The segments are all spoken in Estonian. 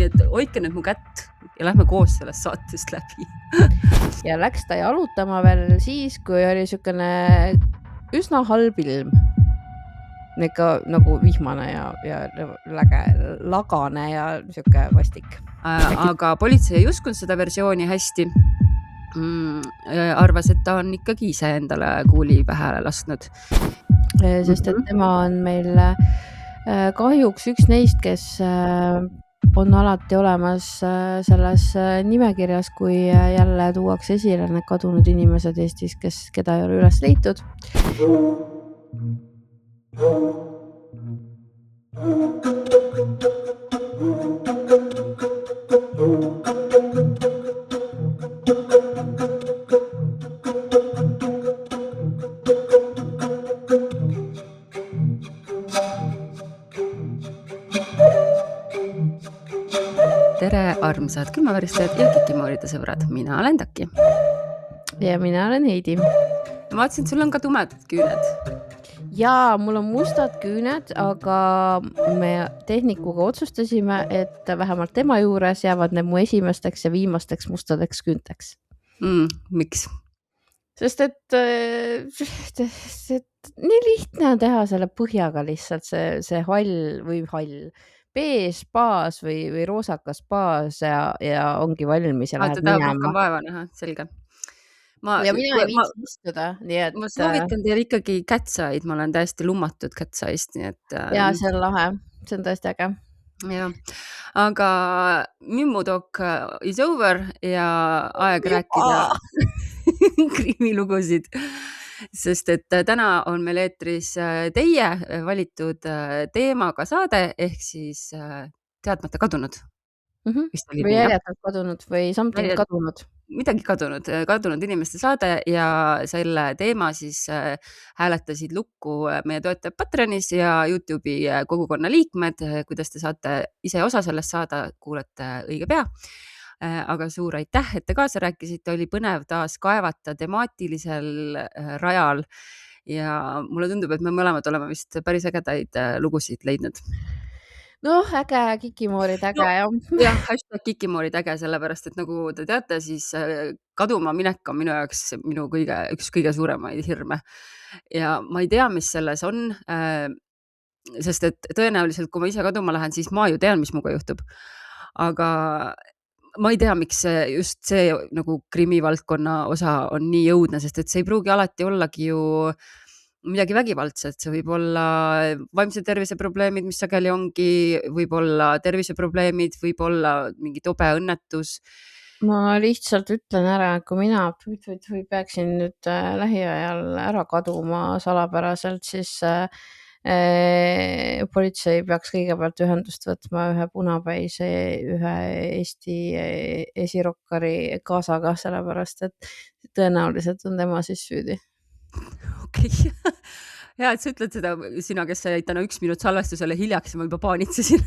nii et hoidke nüüd mu kätt ja lähme koos sellest saatest läbi. Ja läks ta jalutama veel siis, kui oli niisugune üsna halb ilm. Ikka nagu vihmane ja lagane ja niisugune vastik. Aga politsei ei uskunud seda versiooni hästi. Arvas, et ta on ikkagi ise endale kuuli pähe lasknud. Sest et tema on meil kahjuks üks neist, kes on alati olemas selles nimekirjas, kui jälle tuuakse esile need kadunud inimesed Eestis, keda ei ole üles leitud. Tere, armsad külmaväristajad ja Kikimooride sõbrad. Mina olen Taki. Ja mina olen Heidi. Ma vaatasin, et sul on ka tumedad küüned. Jaa, mul on mustad küüned, aga me tehnikuga otsustasime, et vähemalt tema juures jäävad need mu esimesteks ja viimasteks mustadeks küünteks. Miks? Sest et nii lihtne on teha selle põhjaga lihtsalt see hall, bees baas või roosakas baas ja ongi valmis ja Ta läheb tahab minema. rohkem vaeva näha, selge. Ja mina ei viitsi istuda, nii et... Ma soovitan teil ikkagi Cat's-Eyed, ma olen täiesti lummatud Cat's-Eyest, nii et... Ja see on lahe, see on tõesti äge. Ja, aga Mimmu-Dok is over ja aeg rääkida krimilugusid, sest et täna on meil eetris teie valitud teemaga saade ehk siis teadmata kadunud. Või järjatult kadunud või something kadunud. Midagi kadunud inimeste saade ja selle teema siis hääletasid lukku meie toetajad Patreonis ja YouTube'i kogukonna liikmed. Kuidas te saate ise osa sellest saada, kuulete õige pea. Aga suur aitäh, et te kaasa rääkisite, oli põnev taas kaevata temaatilisel rajal ja mulle tundub, et me mõlemad oleme vist päris ägedaid lugusid leidnud. Äge, Kikimoorid äge, jah. Hashtag Kikimoorid äge, sellepärast, et nagu te teate, siis kaduma minek on minu jaoks üks kõige suuremaid hirme. Ja ma ei tea, mis selles on, sest et tõenäoliselt, kui ma ise kaduma lähen, siis ma ju tean, mis muga juhtub. Aga ma ei tea, miks just see nagu krimivaldkonna osa on nii jõudne, sest et see ei pruugi alati ollagi ju midagi vägivaldset, see võib olla vaimse tervise probleemid, mis sageli ongi, võib olla terviseprobleemid, võib olla mingi tobe õnnetus. Ma lihtsalt ütlen ära, et kui mina peaksin nüüd lähiajal ära kaduma salapäraselt, siis politsei peaks kõigepealt ühendust võtma ühe punapäise, ühe Eesti esirokkari kaasaga, sellepärast, et tõenäoliselt on tema siis süüdi. Okei. Ja, et sa ütled seda sina, kes sa jäid täna 1 minut salvestusele hiljaks ja ma juba paanitsesin.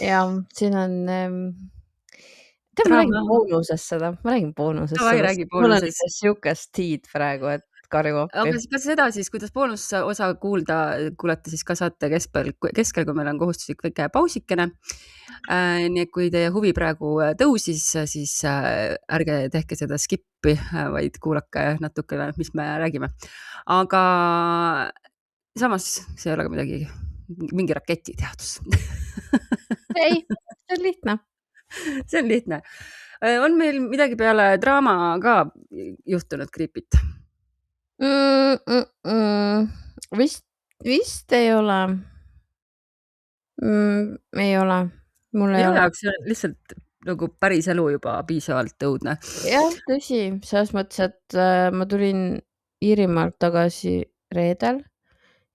Ja, siin on... ma räägin boonusest seda. Ma räägin boonusest seda. Mul on ikka siukest tiid praegu, et karju appi. Aga kas seda siis, kuidas boonusosa kuulete siis ka saate keskel, kui meil on kohustuslik väike pausikene. Nii et kui teie huvi praegu tõusis, siis ärge tehke seda skippi, vaid kuulake natukene, mis me räägime. Aga samas see ei ole ka mingi raketiteadus. Ei, see on lihtne. See on lihtne. On meil midagi peale draama ka juhtunud Creepit? Vist ei ole. Ei ole. Minu jaoks on lihtsalt nagu päris elu juba piisavalt õudne. Jah, tõsi. Selles mõttes, et ma tulin Iirimaalt tagasi reedel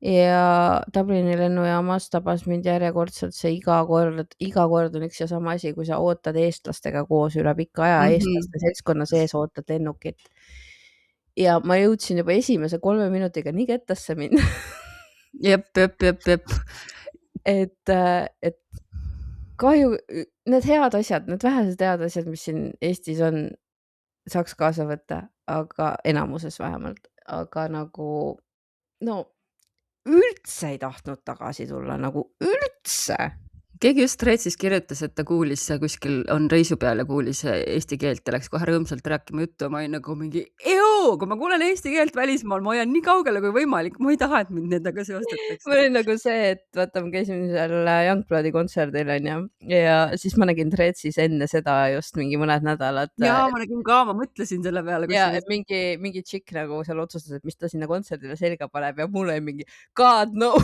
ja Dublini lennujaamas tabas mind järjekordselt see iga kord on üks ja sama asi, kui sa ootad eestlastega koos üle pikka aja, eestlaste seltskonna sees ootad lennukit. Ja ma jõudsin juba esimese 3 minutiga nii kettasse minna. Jep. Et kahju, need head asjad, need vähesed head asjad, mis siin Eestis on, saaks kaasa võtta, aga enamuses vähemalt. Aga nagu, üldse ei tahtnud tagasi tulla, nagu üldse. Keegi just Reetsis kirjutas, et ta kuulis kuskil, on reisu peal ja kuulis eesti keelt ja läks kohe rõõmsalt rääkima juttu. Ma olin nagu mingi, kui ma kuulen eesti keelt välismaal, ma hoian nii kaugele kui võimalik. Ma ei taha, et mind nendega seostatakse. Mul oli nagu see, et vaata, ma käisin seal Youngbloodi kontserdil onju ja siis ma nägin Reetsis enne seda just mingi mõned nädalad. Jaa, ma nägin ka, ma mõtlesin selle peale. Ja et mingi tšikk nagu seal otsustas, et mis ta sinna kontserdile selga paneb ja mul oli mingi God no.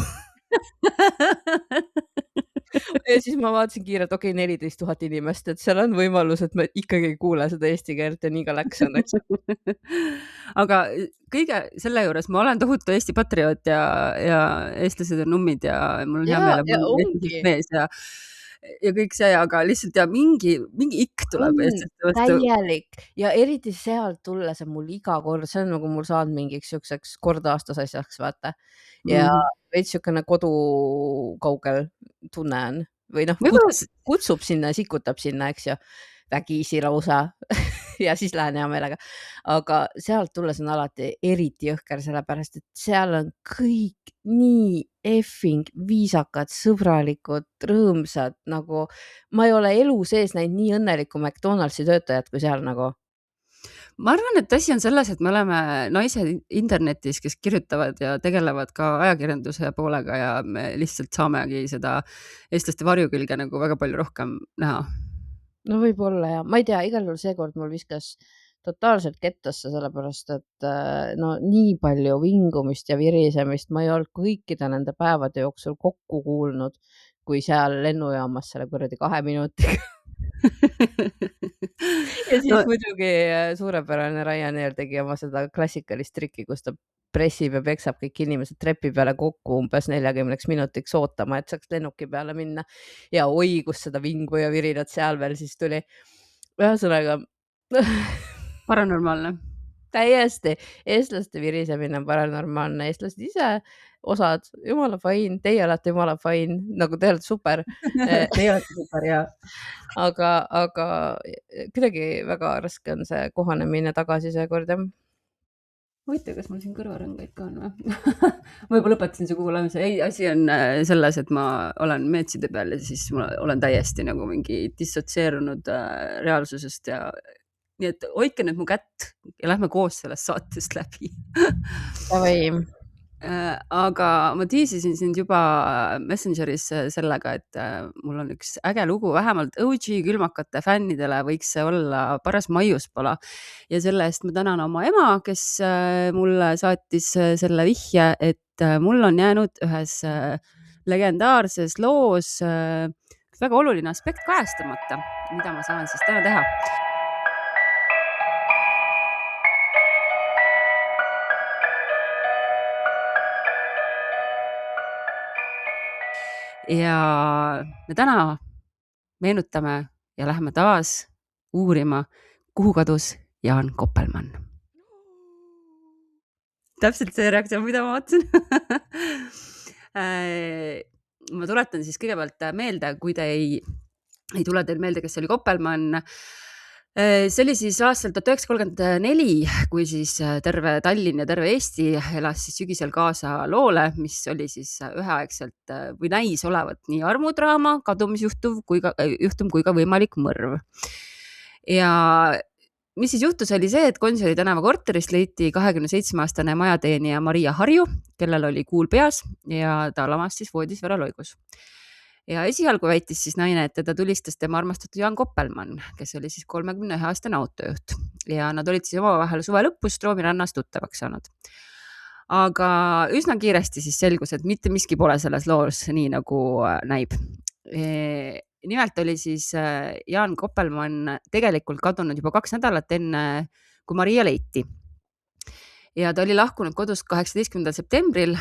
Ja siis ma vaatasin kiirelt, 14 000 inimest, et seal on võimalus, et ma ikkagi ei kuule seda eesti keelt ja nii ka läks õnneks. Aga kõige selle juures ma olen tohutu Eesti patrioot ja eestlased on nummid ja mul on hea meel, et mul on eestlasest mees ja kõik see, aga lihtsalt ja mingi ikk tuleb eestlaste vastu. Täielik ja eriti sealt tulles on mul iga kord, see on nagu mul saanud mingiks siukseks kord aastas asjaks, vaata. Ja veits siukene kodu kaugel tunne on või noh, kutsub sinna ja sikutab sinna, eks ju, vägisi lausa ja siis lähen hea meelega. Aga sealt tulles on alati eriti jõhker, sellepärast, et seal on kõik nii effing viisakad, sõbralikud, rõõmsad, nagu ma ei ole elu sees näinud nii õnnelikku McDonaldsi töötajat kui seal nagu. Ma arvan, et asi on selles, et me oleme naised internetis, kes kirjutavad ja tegelevad ka ajakirjanduse poolega ja me lihtsalt saamegi seda eestlaste varjukülge nagu väga palju rohkem näha. No võib-olla ja ma ei tea, igal juhul seekord mul viskas totaalselt kettasse, sellepärast, et no nii palju vingumist ja virisemist ma ei olnud kõikide nende päevade jooksul kokku kuulnud, kui seal lennujaamas selle kuradi 2 minutiga. Ja siis muidugi suurepärane Ryanair tegi oma seda klassikalist trikki, kus ta pressib ja peksab kõik inimesed trepi peale kokku umbes 40 minutiks ootama, et saaks lennuki peale minna. Ja oi, kus seda vingu ja virinat seal veel siis tuli. Ühesõnaga paranormaalne. Täiesti. Eestlaste virisemine on paranormaalne. Eestlased ise osad, jumala fine, teie olete jumala fine, nagu te olete super. Teie olete super, jaa. Aga kuidagi väga raske on see kohanemine tagasi seekord, jah. Huvitav, kas mul siin kõrvarõngaid ka on või? Ma juba lõpetasin see kuulamise. Ei, asi on selles, et ma olen meetside peal ja siis ma olen täiesti nagu mingi dissotseerunud reaalsusest ja nii, et hoidke nüüd mu kätt ja lähme koos sellest saatest läbi. Aga ma tiisisin sind juba Messengeris sellega, et mul on üks äge lugu, vähemalt OG külmakate fännidele võiks see olla paras maiuspala. Ja selle eest ma tänan oma ema, kes mulle saatis selle vihje, et mul on jäänud ühes legendaarses loos üks väga oluline aspekt kajastamata, mida ma saan siis täna teha. Ja me täna meenutame ja läheme taas uurima, kuhu kadus Jaan Koppelmann. Täpselt see reaktsioon, mida ma vaatasin. Ma tuletan siis kõigepealt meelde, kui te ei tule teil meelde, kes oli Koppelmann. See oli siis aastal 1934, kui siis terve Tallinn ja terve Eesti elas siis sügisel kaasa loole, mis oli siis üheaegselt või näis olevat nii armudraama, kadumisjuhtum kui ka võimalik mõrv. Ja mis siis juhtus, oli see, et Gonsiori tänava korterist leiti 27-aastane majateenija Maria Harju, kellel oli kuul peas ja ta lamas siis voodis veraloigus. Ja esialgu väitis siis naine, et teda tulistas tema armastatud Jaan Koppelmann, kes oli siis 31-aastane autojuht. Ja nad olid siis omavahel suve lõpus Stroomirannas tuttavaks saanud. Aga üsna kiiresti siis selgus, et mitte miski pole selles loos nii nagu näib. Nimelt oli siis Jaan Koppelmann tegelikult kadunud juba 2 nädalat enne, kui Maria leiti. Ja ta oli lahkunud kodust 18. septembril,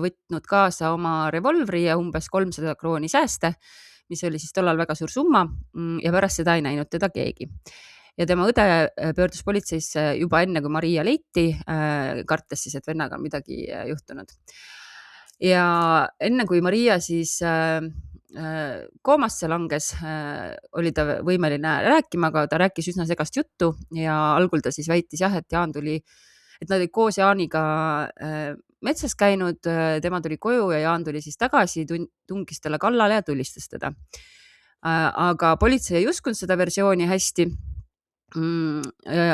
võtnud kaasa oma revolvri ja umbes 300 krooni sääste, mis oli siis tollal väga suur summa ja pärast seda ei näinud teda keegi. Ja tema õde pöördus politseisse juba enne, kui Maria leiti, kartes siis, et vennaga on midagi juhtunud. Ja enne, kui Maria siis koomasse langes, oli ta võimeline rääkima, aga ta rääkis üsna segast juttu ja algul ta siis väitis jah, et Jaan tuli, et nad olid koos Jaaniga metsas käinud, tema tuli koju ja Jaan tuli siis tagasi, tungis talle kallale ja tulistas teda. Aga politsei ei uskunud seda versiooni hästi.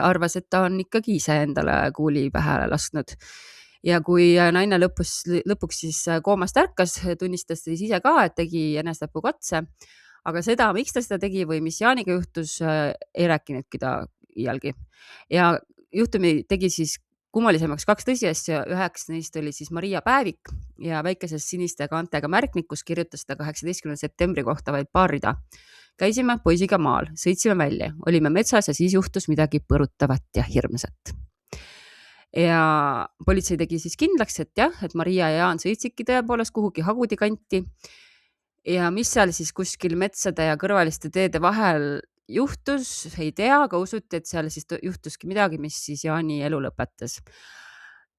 Arvas, et ta on ikkagi ise endale kuuli pähe lasknud. Ja kui naine lõpuks siis koomast ärkas, tunnistas ta siis ise ka, et tegi enesetapukatse. Aga seda, miks ta seda tegi või mis Jaaniga juhtus, ei rääkinudki ta iialgi. Ja juhtumi tegi siis kummalisemaks 2 tõsiasja. Üheks neist oli siis Maria päevik ja väikeses siniste kaantega märkmikus kirjutas ta 18. septembri kohta vaid paar rida. Käisime poisiga maal, sõitsime välja, olime metsas ja siis juhtus midagi põrutavat ja hirmsat. Ja politsei tegi siis kindlaks, et jah, et Maria ja Jaan sõitsidki tõepoolest kuhugi Hagudi kanti. Ja mis seal siis kuskil metsade ja kõrvaliste teede vahel juhtus, ei tea, aga usuti, et seal siis juhtuski midagi, mis siis Jaani elu lõpetas.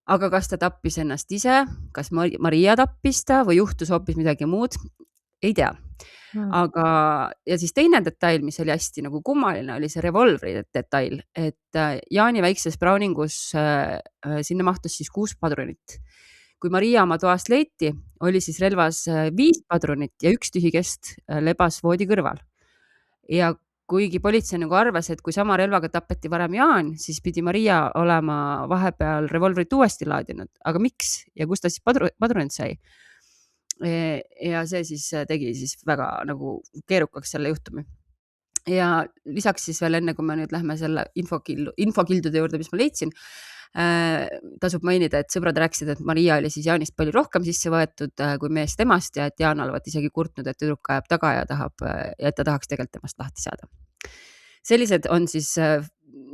Aga kas ta tappis ennast ise, kas Maria tappis ta või juhtus hoopis midagi muud, ei tea. Aga ja siis teine detail, mis oli hästi nagu kummaline, oli see revolvri detail, et Jaani väikses Browningus sinna mahtus siis 6 padrunit. Kui Maria oma toast leiti, oli siis relvas 5 padrunit ja 1 tühi kest lebas voodi kõrval. Ja kuigi politsei nagu arvas, et kui sama relvaga tapeti varem Jaan, siis pidi Maria olema vahepeal revolvrit uuesti laadinud. Aga miks ja kust ta siis padrunit sai? Ja see siis tegi siis väga nagu keerukaks selle juhtumi. Ja lisaks siis veel enne, kui me nüüd lähme selle infokildude juurde, mis ma leidsin, tasub mainida, et sõbrad rääkisid, et Maria oli siis Jaanist palju rohkem sisse võetud kui mees temast ja et Jaan olevat isegi kurtnud, et tüdruk ajab taga ja et ta tahaks tegelikult temast lahti saada. Sellised on siis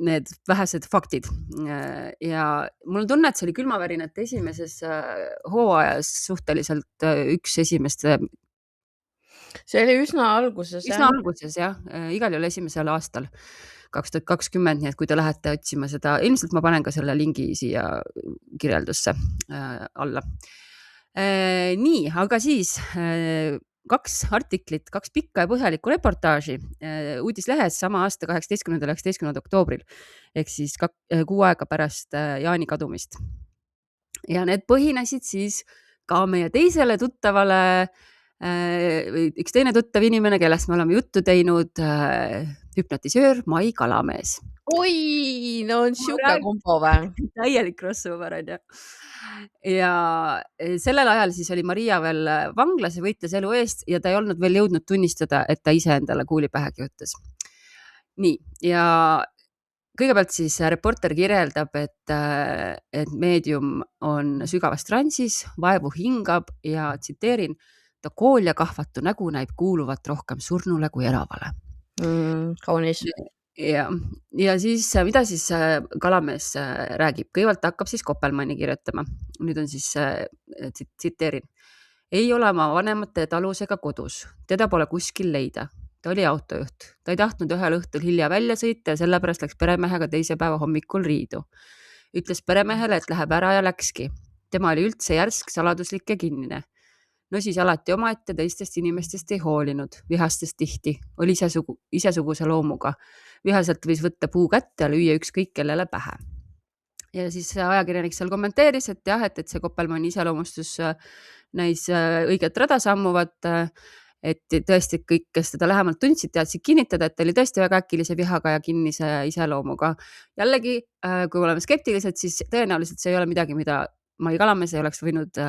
need vähesed faktid. Ja mul on tunne, et see oli külmavärinate esimeses hooajas suhteliselt üks esimest. See oli üsna alguses. Üsna alguses jah, igal juhul esimesel aastal 2020, nii et kui te lähete otsima seda, ilmselt ma panen ka selle lingi siia kirjeldusse alla. Nii, aga siis 2 artiklit, 2 pikka ja põhjalikku reportaaži uudislehes sama aasta 18. oktoobril ehk siis 6 aega pärast Jaani kadumist. Ja need põhinesid siis ka meie teisele tuttavale, üks teine tuttav inimene, kellest me oleme juttu teinud, hüpnotisöör Mai Kalamees. Oi, no on siuke kombo või? Täielik crossover on ju. Ja sellel ajal siis oli Maria veel vanglas ja võitles elu eest ja ta ei olnud veel jõudnud tunnistada, et ta ise endale kuuli pähe kihutas. Nii, ja kõigepealt siis reporter kirjeldab, et meedium on sügavas transis, vaevu hingab ja tsiteerin, ta kool ja kahvatu nägu näib kuuluvat rohkem surnule kui elavale. Kaunis. Ja siis, mida siis Kalamees räägib? Kõigepealt hakkab siis Koppelmanni kirjutama. Nüüd on siis, tsiteerin, ei ole oma vanemate talus ega kodus. Teda pole kuskil leida. Ta oli autojuht. Ta ei tahtnud ühel õhtul hilja välja sõita ja sellepärast läks peremehega teise päeva hommikul riidu. Ütles peremehele, et läheb ära ja läkski. Tema oli üldse järsk, saladuslik ja kinnine. No siis alati omaette teistest inimestest ei hoolinud, vihastest tihti, oli isesuguse loomuga. Vihaselt võis võtta puu kätte ja lüüa ükskõik kellele pähe. Ja siis ajakirjanik seal kommenteeris, et jah, et see Koppelmanni iseloomustus näis õiget rada sammuvat, et tõesti kõik, kes teda lähemalt tundsid, teadsid kinnitada, et ta oli tõesti väga äkilise vihaga ja kinnise iseloomuga. Jällegi, kui oleme skeptilised, siis tõenäoliselt see ei ole midagi, mida Mai Kalamees ei oleks võinud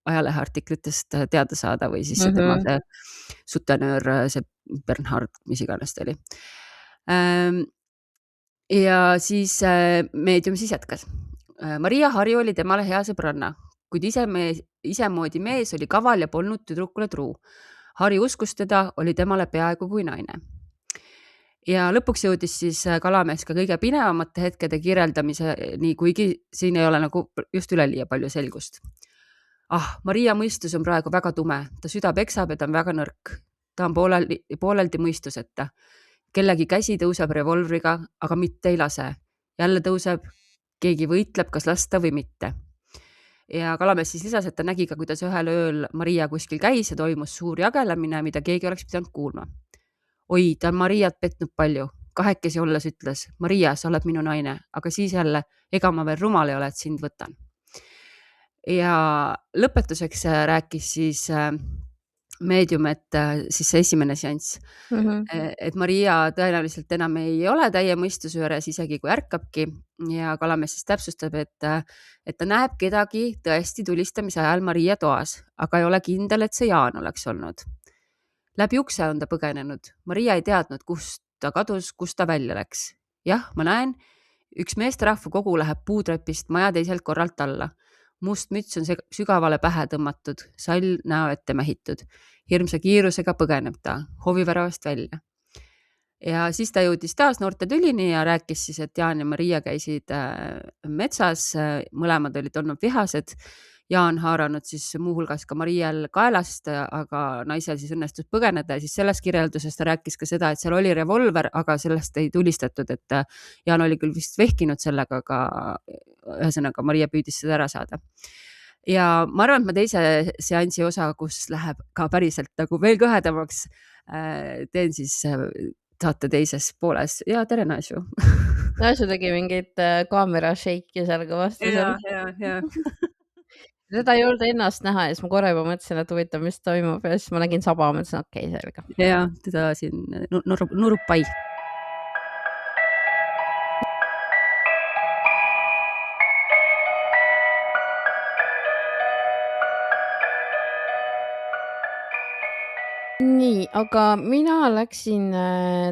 ajalehe artiklitest teada saada või siis tema see sutenöör, see Bernhard, mis iganes ta oli. Ja siis meedium siis jätkas. Maria Harju oli temale hea sõbranna, kuid isemoodi mees oli kaval ja polnud tüdrukule truu. Harju uskus teda, oli temale peaaegu kui naine. Ja lõpuks jõudis siis Kalamees ka kõige pinevamate hetkede kirjeldamiseni, kuigi siin ei ole nagu just üleliia palju selgust. Maria mõistus on praegu väga tume, ta süda peksab ja ta on väga nõrk. Ta on pooleldi mõistuseta. Kellegi käsi tõuseb revolvriga, aga mitte ei lase. Jälle tõuseb, keegi võitleb, kas lasta või mitte. Ja Kalamees siis lisas, et ta nägi ka, kuidas ühel ööl Maria kuskil käis ja toimus suur jagelemine, mida keegi oleks pidanud kuulma. Oi, ta on Mariat petnud palju. Kahekesi olles ütles, Maria, sa oled minu naine, aga siis jälle, ega ma veel rumal ei ole, et sind võtan. ja lõpetuseks rääkis siis meedium, et siis see esimene seanss, et Maria tõenäoliselt enam ei ole täie mõistuse juures, isegi kui ärkabki, ja Kalamees siis täpsustab, et ta näeb kedagi tõesti tulistamise ajal Maria toas, aga ei ole kindel, et see Jaan oleks olnud. Läbi ukse on ta põgenenud. Maria ei teadnud, kust ta kadus, kust ta välja läks. Jah, ma näen, üks meesterahva kogu läheb puutrepist maja teiselt korralt alla. Must müts on sügavale pähe tõmmatud, sall näo ette mähitud. Hirmsa kiirusega põgeneb ta hoviväravast välja. Ja siis ta jõudis taas noorte tülini ja rääkis siis, et Jaan ja Maria käisid metsas, mõlemad olid olnud vihased. Jaan haaranud siis muuhulgas ka Marial kaelast, aga naisel siis õnnestus põgeneda ja siis selles kirjelduses ta rääkis ka seda, et seal oli revolver, aga sellest ei tulistatud, et Jaan oli küll vist vehkinud sellega, aga ühesõnaga Maria püüdis seda ära saada. Ja ma arvan, et ma teise seansi osa, kus läheb ka päriselt nagu veel kõhedamaks, teen siis saate teises pooles ja tere, Naisju! Naisju tegi mingit kaamera shake'i seal kõvasti. Ja. Seda ei olnud ennast näha ja siis ma korra juba mõtlesin, et huvitav, mis toimub ja siis ma nägin saba, mõtlesin, okei, selge. Ja, teda siin nurub pai. Nii, aga mina läksin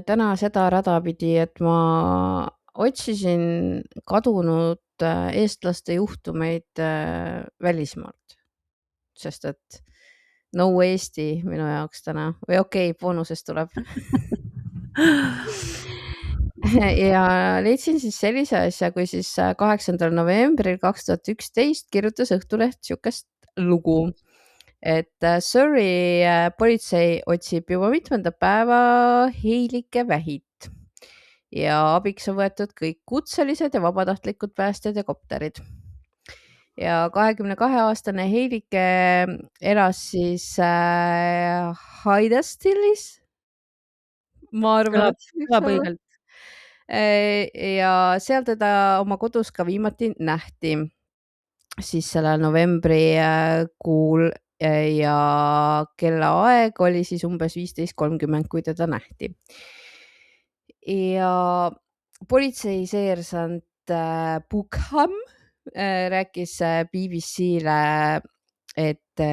täna seda rada pidi, et ma otsisin kadunud eestlaste juhtumeid välismaalt, sest et no Eesti minu jaoks täna või okei, boonusest tuleb. Ja leidsin siis sellise asja, kui siis 8. novembril 2011 kirjutas Õhtuleht sihukest lugu, et Surrey politsei otsib juba mitmendat päeva Heilike vähit ja abiks on võetud kõik kutselised ja vabatahtlikud päästjad ja kopterid. Ja 22-aastane Heilike elas siis Hydestillis. Ma arvan, et ja seal teda oma kodus ka viimati nähti siis sellel novembri kuul ja kellaaeg oli siis umbes 15:30, kui teda nähti. Ja politseiseersant Buckham rääkis BBC-le, et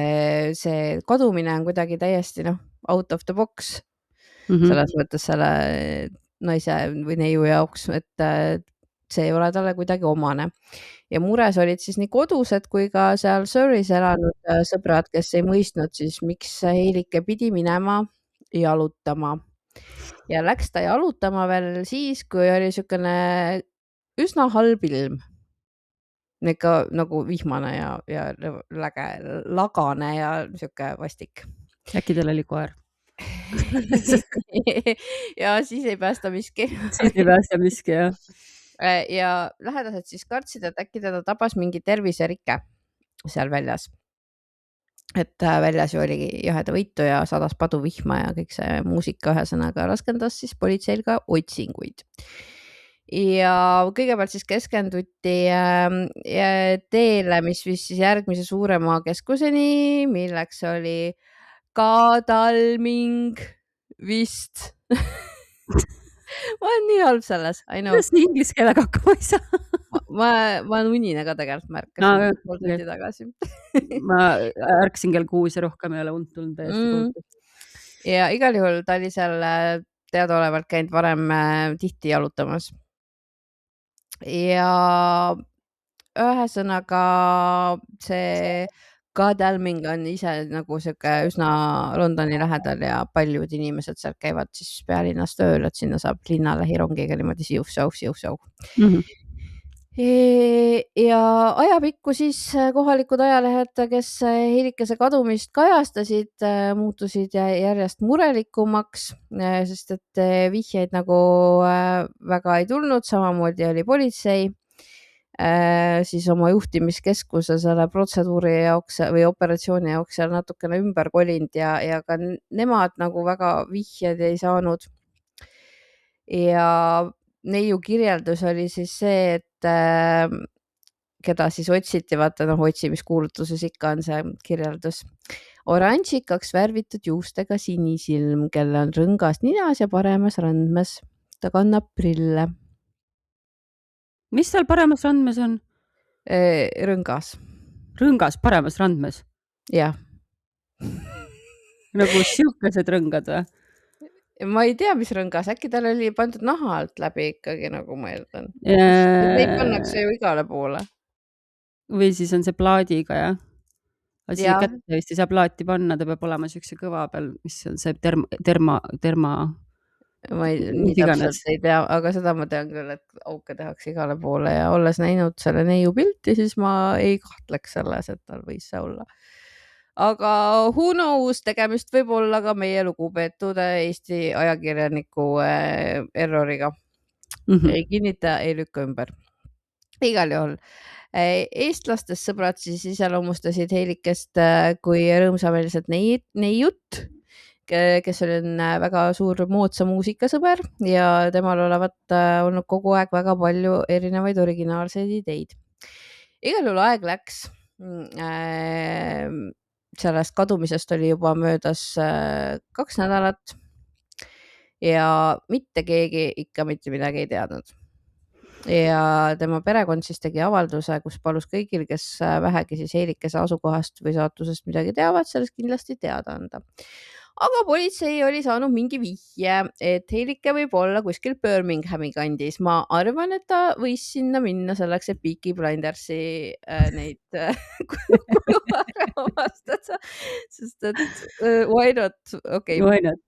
see kadumine on kuidagi täiesti out of the box. Selles mõttes selle naise või neiu jaoks, et see ei ole talle kuidagi omane. Ja mures olid siis nii kodused kui ka seal Surrey's elanud sõbrad, kes ei mõistnud siis, miks Heilike pidi minema jalutama. Ja läks ta jalutama veel siis, kui oli niisugune üsna halb ilm. Ikka nagu vihmane ja lagane ja niisugune vastik. Äkki tal oli koer? Ja siis ei päästa miski. Siis ei päästa miski, jah. Ja lähedased siis kartsid, et äkki teda tabas mingi terviserike seal väljas. Et väljas ju oli jahedavõitu ja sadas paduvihma ja kõik see muusika ühesõnaga raskendas siis politseil ka otsinguid. Ja kõigepealt siis keskenduti teele, mis viis siis järgmise suure maakeskuseni, milleks oli Godalming vist. Ma olen nii halb selles, I know. Kuidas nii inglise keelega hakkama ei saa? Ma olen unine ka tegelikult, märkasin pool tundi tagasi. Ma ärkasin kell 6 ja rohkem ei ole und tulnud täiesti. Ja igal juhul ta oli seal teadaolevalt käinud varem tihti jalutamas. Ja ühesõnaga see Godalming on ise nagu siuke üsna Londoni lähedal ja paljud inimesed sealt käivad siis pealinnas tööl, et sinna saab linnalähirongiga niimoodi siuh-säuh. Ja ajapikku siis kohalikud ajalehed, kes Heilikese kadumist kajastasid, muutusid järjest murelikumaks, sest et vihjeid nagu väga ei tulnud, samamoodi oli politsei siis oma juhtimiskeskuse selle protseduuri jaoks või operatsiooni jaoks seal natukene ümber kolinud ja ka nemad nagu väga vihjed ei saanud. Ja neiu kirjeldus oli siis see, et keda siis otsiti, vaata otsimiskuulutuses ikka on see kirjeldus. Oranžikaks värvitud juustega sinisilm, kellel on rõngas ninas ja paremas randmes. Ta kannab prille. Mis seal paremas randmes on? Rõngas. Rõngas paremas randmes? Jah. Nagu siukesed rõngad või? Ma ei tea, mis rõngas, äkki tal oli pandud naha alt läbi ikkagi, nagu ma eeldan. Neid pannakse ju igale poole. Või siis on see plaadiga, jah? Aga siia Jah. kätte vist ei saa plaati panna, ta peab olema siukse kõva peal, mis on see terma. Ma nii täpselt ei tea, aga seda ma tean küll, et auke tehakse igale poole ja olles näinud selle neiu pilti, siis ma ei kahtleks selles, et tal võis see olla. Aga who knows, tegemist võib olla ka meie lugupeetud Eesti ajakirjaniku erroriga. Ei kinnita, ei lükka ümber. Igal juhul. Eestlastest sõbrad siis iseloomustasid Heilikest kui rõõmsameelset neiut, kes oli väga suur moodsa muusikasõber ja temal olevat olnud kogu aeg väga palju erinevaid originaalseid ideid. Igal juhul aeg läks. Sellest kadumisest oli juba möödas 2 nädalat ja mitte keegi ikka mitte midagi ei teadnud. Ja tema perekond siis tegi avalduse, kus palus kõigil, kes vähegi siis Heilikese asukohast või saatusest midagi teavad, sellest kindlasti teada anda. Aga politsei oli saanud mingi vihje, et Heilike võib olla kuskil Birminghami kandis. Ma arvan, et ta võis sinna minna selleks, et Peaky Blindersi neid kujuare avastada, sest et why not? Okay. Why not?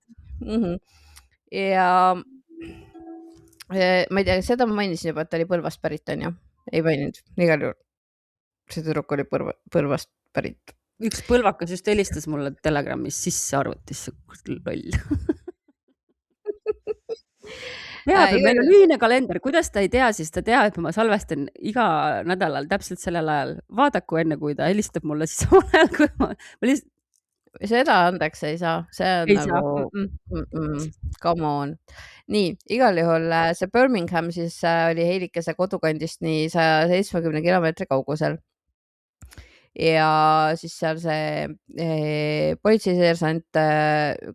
Ja ma ei tea, seda ma mainisin juba, et ta oli Põlvast pärit, on ju? Ei maininud, igal juhul. See tüdruk oli Põlvast pärit. Üks põlvakas just helistas mulle Telegramis sisse arvutisse, loll. Teab, et meil on ühine kalender, kuidas ta ei tea, siis ta teab, et ma salvestan iga nädalal täpselt sellel ajal. Vaadaku enne, kui ta helistab mulle, siis samal ajal, kui ma lihtsalt... Seda andeks ei saa, see on ei nagu, come on. Nii, igal juhul see Birmingham siis oli Heilikese kodukandist nii 170 kilomeetri kaugusel. Ja siis seal see politseiseersant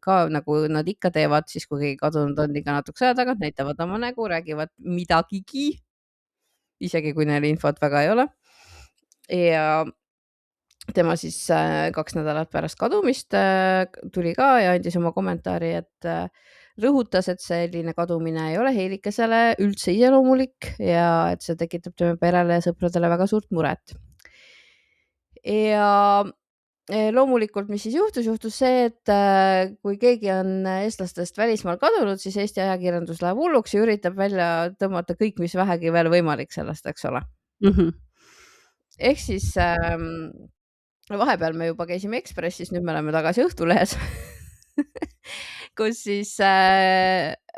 ka nagu nad ikka teevad, siis kui keegi kadunud on ikka natuke aja tagant, näitavad oma nägu, räägivad midagigi, isegi kui neil infot väga ei ole. Ja tema siis 2 nädalat pärast kadumist tuli ka ja andis oma kommentaari, et rõhutas, et selline kadumine ei ole Heilikesele üldse iseloomulik ja et see tekitab tema perele ja sõpradele väga suurt muret. Ja loomulikult, mis siis juhtus see, et kui keegi on eestlastest välismaal kadunud, siis Eesti ajakirjandus läheb hulluks ja üritab välja tõmmata kõik, mis vähegi veel võimalik sellest, eks ole. Ehk siis vahepeal me juba käisime Ekspressis, nüüd me oleme tagasi Õhtulehes, kus siis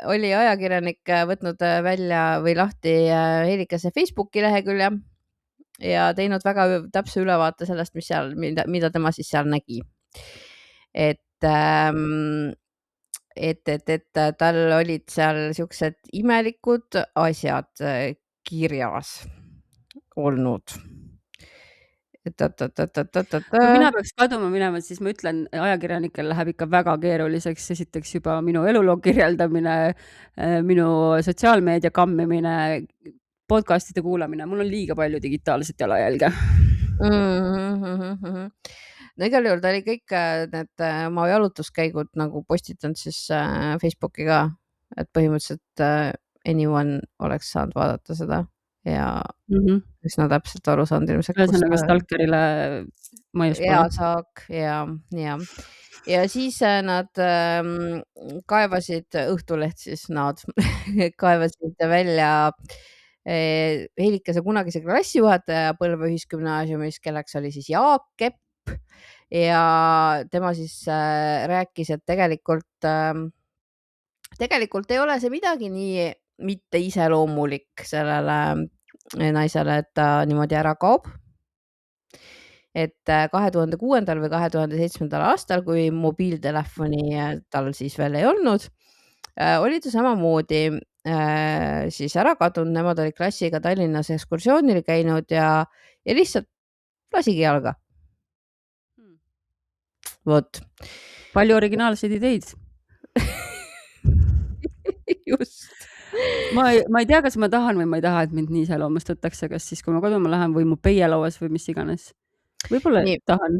oli ajakirjanik võtnud välja või lahti Heilikese Facebooki lehekülje ja teinud väga täpse ülevaate sellest, mida tema siis seal nägi. Et tal olid seal siuksed imelikud asjad kirjas olnud. Kui mina peaks kaduma minema, siis ma ütlen, ajakirjanikel läheb ikka väga keeruliseks. Esiteks juba minu eluloo kirjeldamine, minu sotsiaalmeedia kammimine, podcastide kuulamine. Mul on liiga palju digitaalset jalajälge. No igal juhul ta oli kõik need oma jalutuskäigud nagu postitanud siis Facebooki ka, et põhimõtteliselt anyone oleks saanud vaadata seda ja üsna täpselt aru saanud ilmselt. Ühesõnaga stalkerile mõjus pole. Hea saak ja siis nad kaevasid, Õhtuleht siis kaevasid välja Heilikese kunagise klassijuhataja Põlva Ühisgümnaasiumis, kelleks oli siis Jaak Kepp ja tema siis rääkis, et tegelikult ei ole see midagi nii mitte iseloomulik sellele naisele, et ta niimoodi ära kaob. Et 2006. või 2007. aastal, kui mobiiltelefoni tal siis veel ei olnud, oli ta samamoodi siis ära kadunud, nemad olid klassiga Tallinnas ekskursioonil käinud ja lihtsalt lasigi jalga. Vot. Palju originaalseid ideid. Just. Ma ei tea, kas ma tahan või ma ei taha, et mind nii iseloomustatakse, kas siis, kui ma kaduma lähen või mu peielauas või mis iganes. Võib-olla tahan.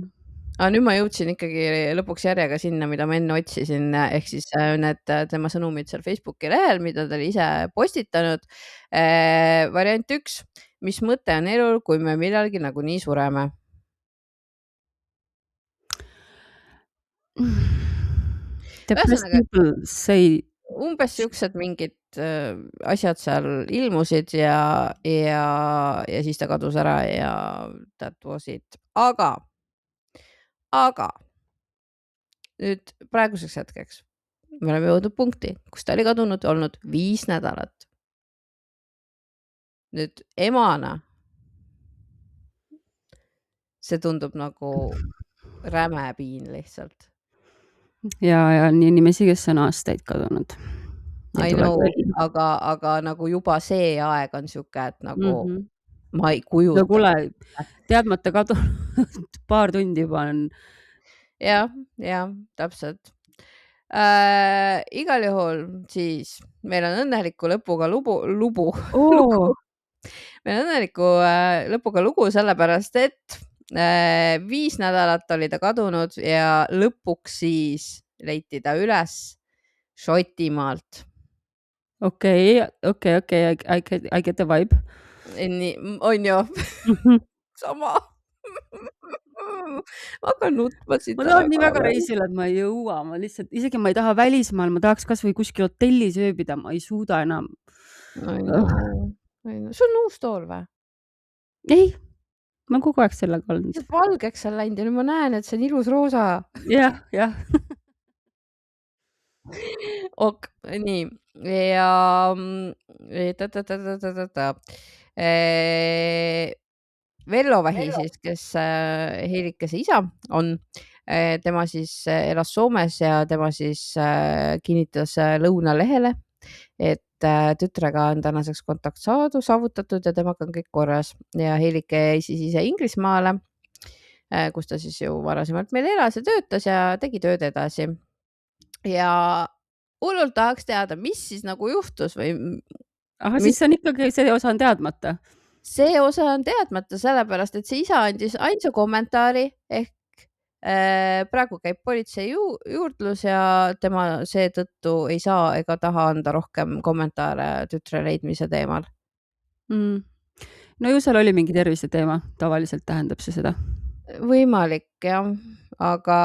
Aga nüüd ma jõudsin ikkagi lõpuks järjega sinna, mida ma enne otsisin, ehk siis need tema sõnumid seal Facebooki lehel, mida ta oli ise postitanud. Variant 1, mis mõte on elul, kui me millalgi nagunii sureme? Umbes siuksed mingid asjad seal ilmusid ja siis ta kadus ära ja that was it. Aga nüüd praeguseks hetkeks me oleme jõudnud punkti, kus ta oli kadunud olnud 5 nädalat. Nüüd emana see tundub nagu räme piin lihtsalt. Ja on inimesi, kes on aastaid kadunud. I know, aga nagu juba see aeg on siuke, et nagu ma ei kujuta. No kuule, teadmata kadunud paar tundi juba on. Ja, täpselt. Igal juhul siis meil on õnneliku lõpuga lugu. Meil on õnneliku lõpuga lugu sellepärast, et 5 nädalat oli ta kadunud ja lõpuks siis leiti ta üles Šotimaalt. Okei, I get the vibe. Nii, on ju? Sama. Ma hakkan nutma siit. Ma tahan nii väga reisile, et ma ei jõua. Ma lihtsalt, isegi ma ei taha välismaal, ma tahaks kas või kuskil hotellis ööbida, ma ei suuda enam. Sul on uus tool või? Ei, ma kogu aeg sellega olnud. Valgeks on läinud ja nüüd ma näen, et see on ilus roosa. Jah. Ok, nii. Ja Vello Vähi siis, kes Heilikese isa on, tema siis elas Soomes ja tema siis kinnitas Lõunalehele, et tütrega on tänaseks kontakt saavutatud ja temaga on kõik korras ja Heilike jäi siis ise Inglismaale, kus ta siis ju varasemalt meil elas ja töötas ja tegi tööd edasi. Ja hullult tahaks teada, mis siis nagu juhtus või... Aga siis on ikkagi, see osa on teadmata? See osa on teadmata sellepärast, et see isa andis ainsa kommentaari ehk praegu käib politsei juurdlus ja tema seetõttu ei saa ega taha anda rohkem kommentaare tütre leidmise teemal. No ju seal oli mingi tervise teema, tavaliselt tähendab see seda. Võimalik jah, aga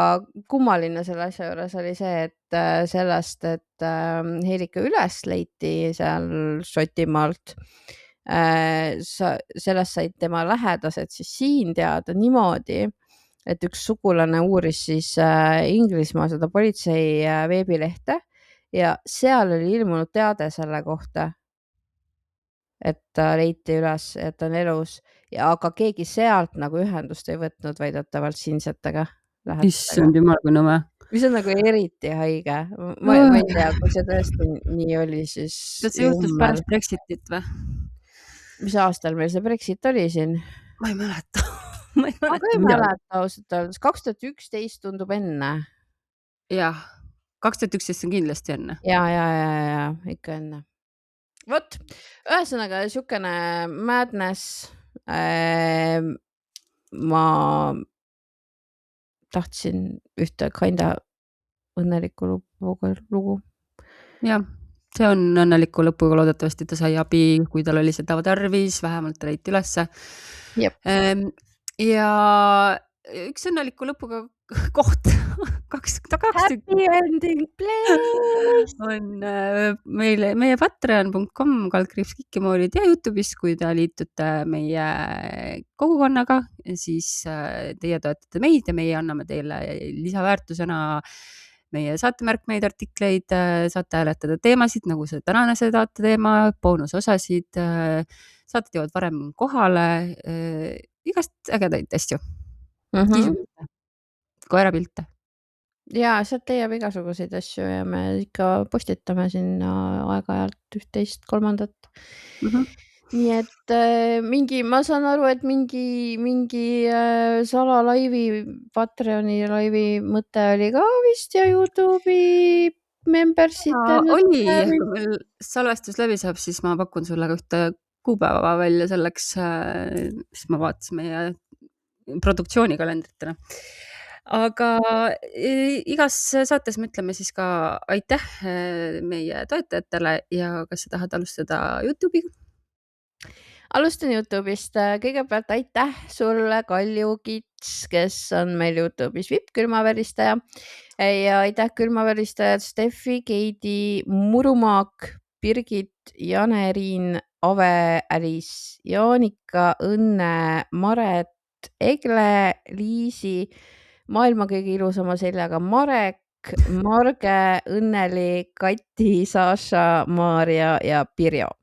kummaline selle asja juures oli see, et sellest, et Heilike üles leiti seal Šotimaalt, sellest said tema lähedased siis siin teada niimoodi, et üks sugulane uuris siis Inglismaa seda politsei veebilehte ja seal oli ilmunud teade selle kohta, et ta leiti üles, et ta on elus, aga keegi sealt nagu ühendust ei võtnud väidetavalt siinsetega. Issand jumal, kui nõme. Mis on nagu eriti haige. Ma ei tea, kui see tõesti nii oli, siis... See juhtus pärast Brexitit või? Mis aastal meil see Brexit oli siin? Ma ei mäleta. Aga ei mäleta ausalt öeldes. 2011 tundub enne. Jah, 2011 on kindlasti enne. Ja, ikka enne. Vot, ühesõnaga siukene madness. Ma tahtsin ühte kinda õnnelikku lugu. Jah, see on õnneliku lõpuga, loodetavasti ta sai abi, kui tal oli seda tarvis, vähemalt leiti ülesse. Ja üks õnneliku lõpuga koht, Happy ending place on meie patreon.com /kikimoorid ja YouTube'is, kui te liitute meie kogukonnaga, siis teie toetate meid ja meie anname teile lisaväärtusena meie saatemärkmeid, artikleid, saate hääletada teemasid, nagu see tänane saate teema, boonusosasid, saated jõuavad varem kohale, igast ägedaid asju. Koerapilte. ja sealt leiab igasuguseid asju ja me ikka postitame sinna aeg-ajalt üht-teist, kolmandat. Mhm. Nii et ma saan aru, et mingi salalaivi, Patreoni laivi mõte oli ka vist ja Youtube'i membership'e Oli, mõte. kui meil salvestus läbi saab, siis ma pakun sulle ka ühte kuupäeva välja selleks, mis ma vaatasin meie produktsioonikalendritele. Aga igas saates me ütleme siis ka aitäh meie toetajatele ja kas sa tahad alustada YouTube'iga? Alustan Youtube'ist. Kõigepealt aitäh sulle, Kalju Kits, kes on meil Youtube'is vipp-külmaveristaja ja aitäh külmaveristajad Steffi, Keidi, Murumaak, Birgit, Jane-Riin, Ave, Alice, Jaanika, Õnne, Maret, Egle, Liisi, maailma kõige ilusama seljaga Marek, Marge, Õnneli, Kati, Saša, Maarja ja Pirjo.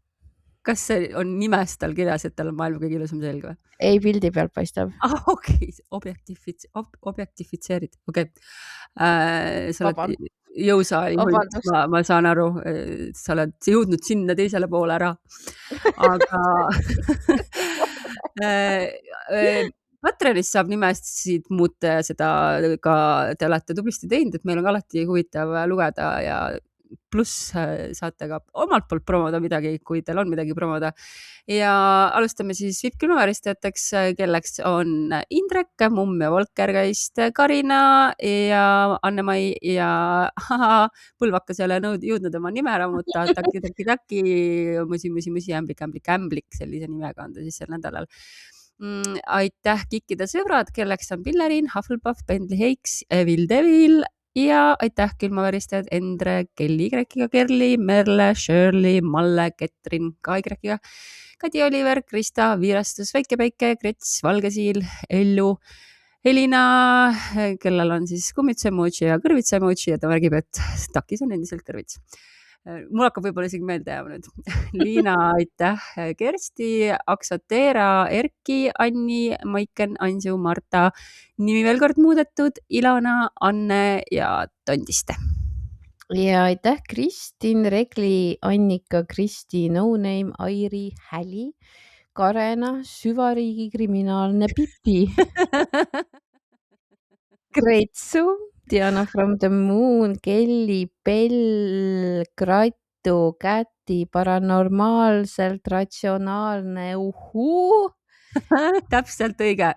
Kas see on nimes tal kirjas, et tal on maailma kõige ilusam selg või? Ei, pildi pealt paistab. Okei, objektifitseerid, okei. Sa oled jõusaali hunt, ma saan aru, sa oled jõudnud sinna teisele poole ära. Aga Patreonis saab nimesid muuta ja seda ka te olete tublisti teinud, et meil on alati huvitav lugeda ja pluss saate ka omalt poolt promoda midagi, kui teil on midagi promoda. Ja alustame siis vipp-külmaveristajateks, kelleks on Indrek, Mumm ja Volkergeist, Karina ja Anne-Mai ja Põlvakas ei ole jõudnud oma nime ära muuta, taki, musi, ämblik, sellise nimega on ta siis sel nädalal. Aitäh Kikkide sõbrad, kelleks on Pillerin, Hufflepuff, Bentley Heiks, Evil Devil ja aitäh külmaveristajad Endre, Kelly Y-ga, Kerli, Merle, Shirley, Malle, Ketrin ka Y-ga, Kadi Oliver, Krista, Viirastus, Väike-Päike, Krets, Valgesiil, Ellu, Helina, kellel on siis kummituse emoji ja kõrvitsa emoji ja ta märgib, et takis on endiselt kõrvits. Mul hakkab võib-olla isegi meelde jääma nüüd. Liina, aitäh, Kersti, Aksateera, Erki, Anni, Maiken, Ansu, Marta, nimi veel kord muudetud, Ilona, Anne ja Tondiste. Ja aitäh Kristin, Regli, Annika, Kristi, No Name, Airi, Häli, Karena, süvariigi kriminaalne Pipi, Kreetsu, Diana from the Moon, Kelly, Bell, Gratu, Käti, paranormaalselt ratsionaalne, uhuu. Täpselt õige.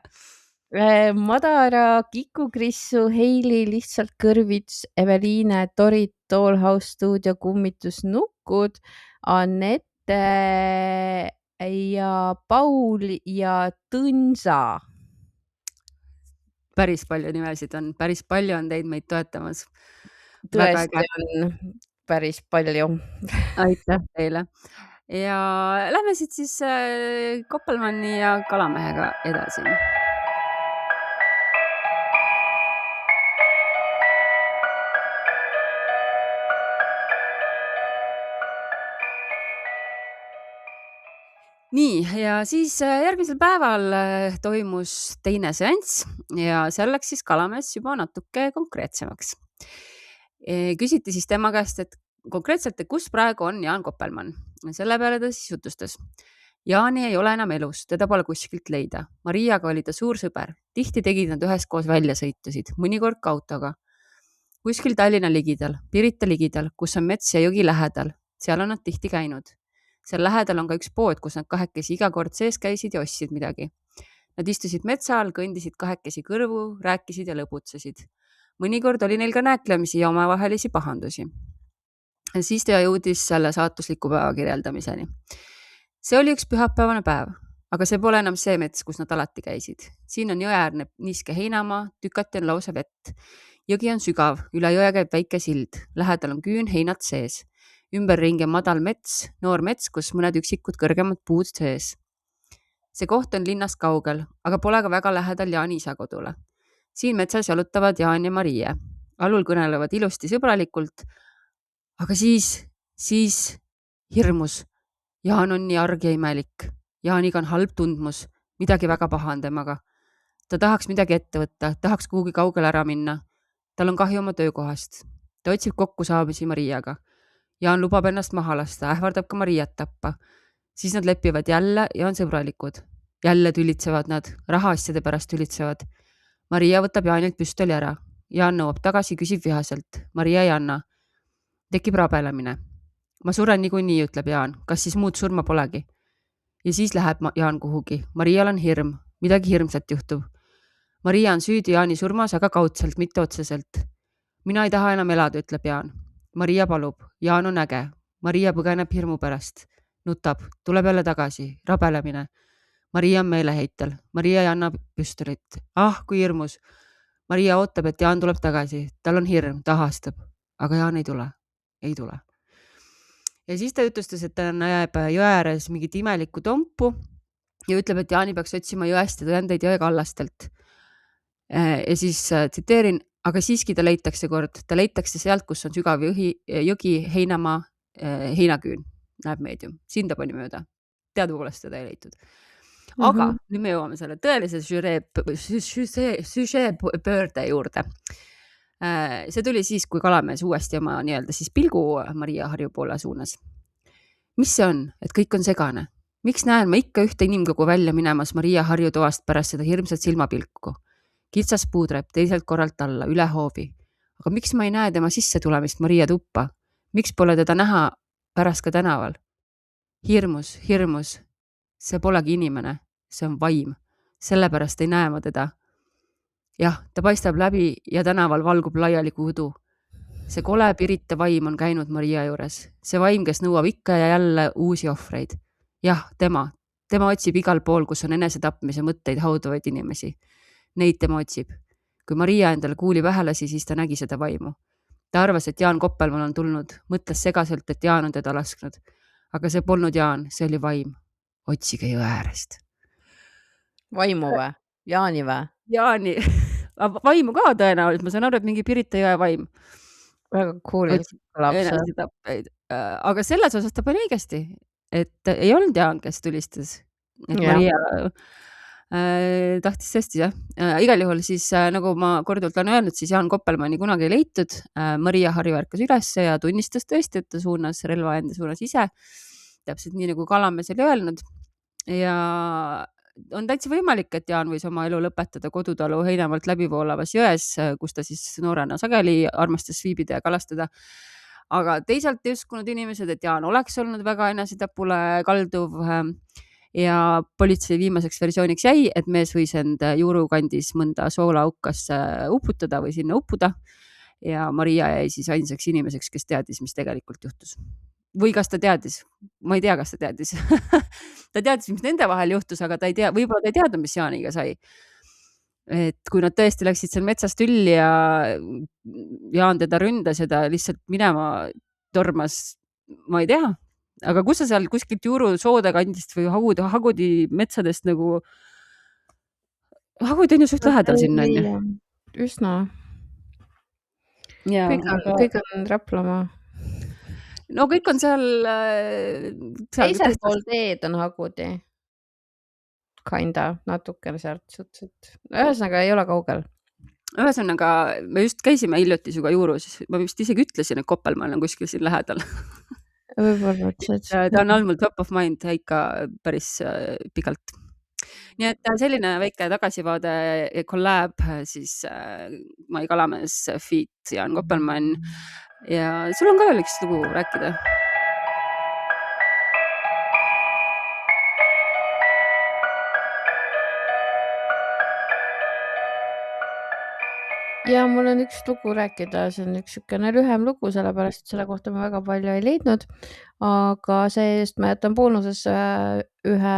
Madara, Kiku Krissu, Heili, lihtsalt kõrvits, Eveliine, Torit, Dollhouse stuudio, kummitusnukud, Anette ja Paul ja Tõnsa. Päris palju nimesid on, päris palju on teid meid toetamas. Tõesti on päris palju. Aitäh teile. Ja lähme siit siis Koppelmanni ja Kalamehega edasi. Nii, ja siis järgmisel päeval toimus teine seanss ja seal läks siis Kalamees juba natuke konkreetsemaks. Küsiti siis tema käest, et konkreetselt, kus praegu on Jaan Koppelmann. Selle peale ta siis jutustas. Jaani ei ole enam elus, teda pole kuskilt leida. Mariaga oli ta suur sõber. Tihti tegid nad üheskoos väljasõitusid, mõnikord ka autoga. Kuskil Tallinna ligidal, Pirita ligidal, kus on mets ja jõgi lähedal. Seal on nad tihti käinud. Seal lähedal on ka üks pood, kus nad kahekesi iga kord sees käisid ja ostsid midagi. Nad istusid metsa all, kõndisid kahekesi kõrvu, rääkisid ja lõbutsesid. Mõnikord oli neil ka nääklemisi ja omavahelisi pahandusi. Siis ta jõudis selle saatusliku päeva kirjeldamiseni. See oli üks pühapäevane päev, aga see pole enam see mets, kus nad alati käisid. Siin on jõeäärne niiske heinamaa, tükati on lausa vett. Jõgi on sügav, üle jõe käib väike sild, lähedal on küün, heinad sees. Ümberringi madal mets, noor mets, kus mõned üksikud kõrgemad puud sees. See koht on linnast kaugel, aga pole ka väga lähedal Jaani isa kodule. Siin metsas jalutavad Jaan ja Marie. Alul kõnelevad ilusti sõbralikult, aga siis hirmus. Jaan on nii arg ja imelik. Jaaniga on halb tundmus, midagi väga paha on temaga. Ta tahaks midagi ette võtta, tahaks kuhugi kaugele ära minna. tal on kahju oma töökohast. Ta otsib kokkusaamisi Mariaga. Jaan lubab ennast maha lasta, ähvardab ka Mariat tappa. Siis nad lepivad jälle ja on sõbralikud. Jälle tülitsevad nad, rahaasjade pärast tülitsevad. Maria võtab Jaanilt püstoli ära. Jaan nõuab tagasi, küsib vihaselt. Maria ei anna. Tekib rabelemine. Ma suren niikuinii, ütleb Jaan. Kas siis muud surma polegi? Ja siis läheb Jaan kuhugi. Marial on hirm. Midagi hirmsat juhtub. Maria on süüdi Jaani surmas, aga kaudselt, mitte otseselt. Mina ei taha enam elada, ütleb Jaan. Maria palub. Jaan on äge. Maria põgeneb hirmu pärast. Nutab. Tuleb jälle tagasi. Rabelemine. Maria on meeleheitel. Maria ei anna püstolit. Ah, kui hirmus. Maria ootab, et Jaan tuleb tagasi. Tal on hirm, ta ahastab. Aga Jaan ei tule. Ei tule. Ja siis ta ütlustas, et ta näeb jõe ääres mingit imelikku tompu ja ütleb, et Jaani peaks otsima jõest ja tõendeid jõe kallastelt. Ja siis tsiteerin, aga siiski ta leitakse kord. Ta leitakse sealt, kus on sügav jõgi, heinamaa, heinaküün, näeb meedium. Sinda pani mööda. Teadupoolest teda ei leitud. Aga nüüd me jõuame selle tõelise süžee pöörde juurde. See tuli siis, kui Kalamees uuesti oma nii-öelda siis pilgu Maria Harju poole suunas. Mis see on, et kõik on segane? Miks näen ma ikka ühte inimkogu välja minemas Maria Harju toast pärast seda hirmsat silmapilku? Kitsas puudreb teiselt korralt alla, üle hoovi. Aga miks ma ei näe tema sisse tulemist Maria tuppa? Miks pole teda näha pärast ka tänaval? Hirmus. See polegi inimene, see on vaim. Sellepärast ei näe ma teda. Jah, ta paistab läbi ja tänaval valgub laiali kui udu. See kole Pirita vaim on käinud Maria juures. See vaim, kes nõuab ikka ja jälle uusi ohvreid. Jah, tema otsib igal pool, kus on enesetapmise mõtteid haudavaid inimesi. Neid tema otsib. Kui Maria endale kuuli pähe lasi, siis ta nägi seda vaimu. Ta arvas, et Jaan Koppelmann on tulnud. Mõtles segaselt, et Jaan on teda lasknud. Aga see polnud Jaan, see oli vaim. Otsige jõe äärest. Vaimu või? Jaani või? Jaani. Vaimu ka tõenäoliselt. Ma saan aru, et mingi Pirita jõe vaim. Väga coolilt kõlab see. Aga selles osas ta pani õigesti, et ei olnud Jaan, kes tulistas. Et Maria tahtis tõesti, jah. Igal juhul siis, nagu ma korduvalt olen öelnud, siis Jaan Koppelmanni kunagi ei leitud. Maria Harju ärkas üles ja tunnistas tõesti, et ta suunas relva enda suunas ise. Täpselt nii, nagu Kalamees oli öelnud. Ja on täitsa võimalik, et Jaan võis oma elu lõpetada Kodutalu Heinamaalt läbivoolavas jões, kus ta siis noorena sageli armastas viibida ja kalastada. Aga teisalt ei uskunud inimesed, et Jaan oleks olnud väga enesetapule kalduv ja politsei viimaseks versiooniks jäi, et mees võis end juurukandis mõnda soolaukasse uputada või sinna uppuda ja Maria jäi siis ainsaks inimeseks, kes teadis, mis tegelikult juhtus. Või kas ta teadis? Ma ei tea, kas ta teadis. Ta teadis, mis nende vahel juhtus, aga ta ei tea, võib-olla ta ei teadnud, mis Jaaniga sai. Et kui nad tõesti läksid seal metsas tülli ja Jaan teda ründas ja ta lihtsalt minema tormas, ma ei tea. Aga kus sa seal kuskilt juurusoode kandist või Hagudi metsadest nagu... Hagud on ju suht lähedal sinna. Üsna. Kõik on Raplamaa. No kõik on seal... Teisel pool teed on Hagudi. Kinda, natukene sealt suhteliselt. Ühesõnaga ei ole kaugel. Ühesõnaga, me just käisime hiljuti suga juurus. Ma vist isegi ütlesin, et Koppelmann on kuskil siin lähedal. Võib-olla ta on olnud top of mind ikka päris pikalt. Nii et selline väike tagasivaade collab siis Mai Kalamees feat Jaan Koppelmann. Ja sul on ka veel üks lugu rääkida? Ja mul on üks lugu rääkida, see on üks sükene lühem lugu, sellepärast selle kohta ma väga palju ei leidnud, aga see-eest ma jätan boonusesse ühe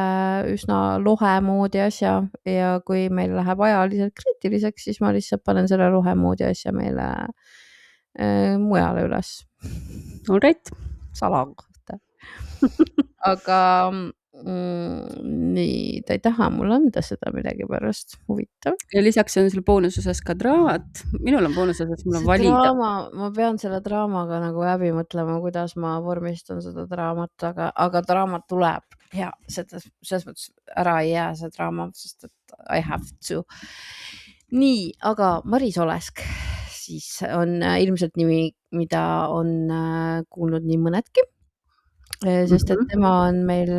üsna lohe moodi asja ja kui meil läheb ajaliselt kriitiliseks, siis ma lihtsalt panen selle lohe moodi asja meile mujale üles. All right. Salang kohta. Aga nii, ta ei taha mulle anda seda midagi pärast, huvitav. Ja lisaks on sul boonusosas ka draamat. Minul on boonusosas, mul on valida. Ma pean selle draamaga nagu läbi mõtlema, kuidas ma vormistan seda draamat, aga draamat tuleb ja selles mõttes ära ei jää see draama, sest et I have to. Nii, aga Maris Olesk, siis on ilmselt nimi, mida on kuulnud nii mõnedki, sest et tema on meil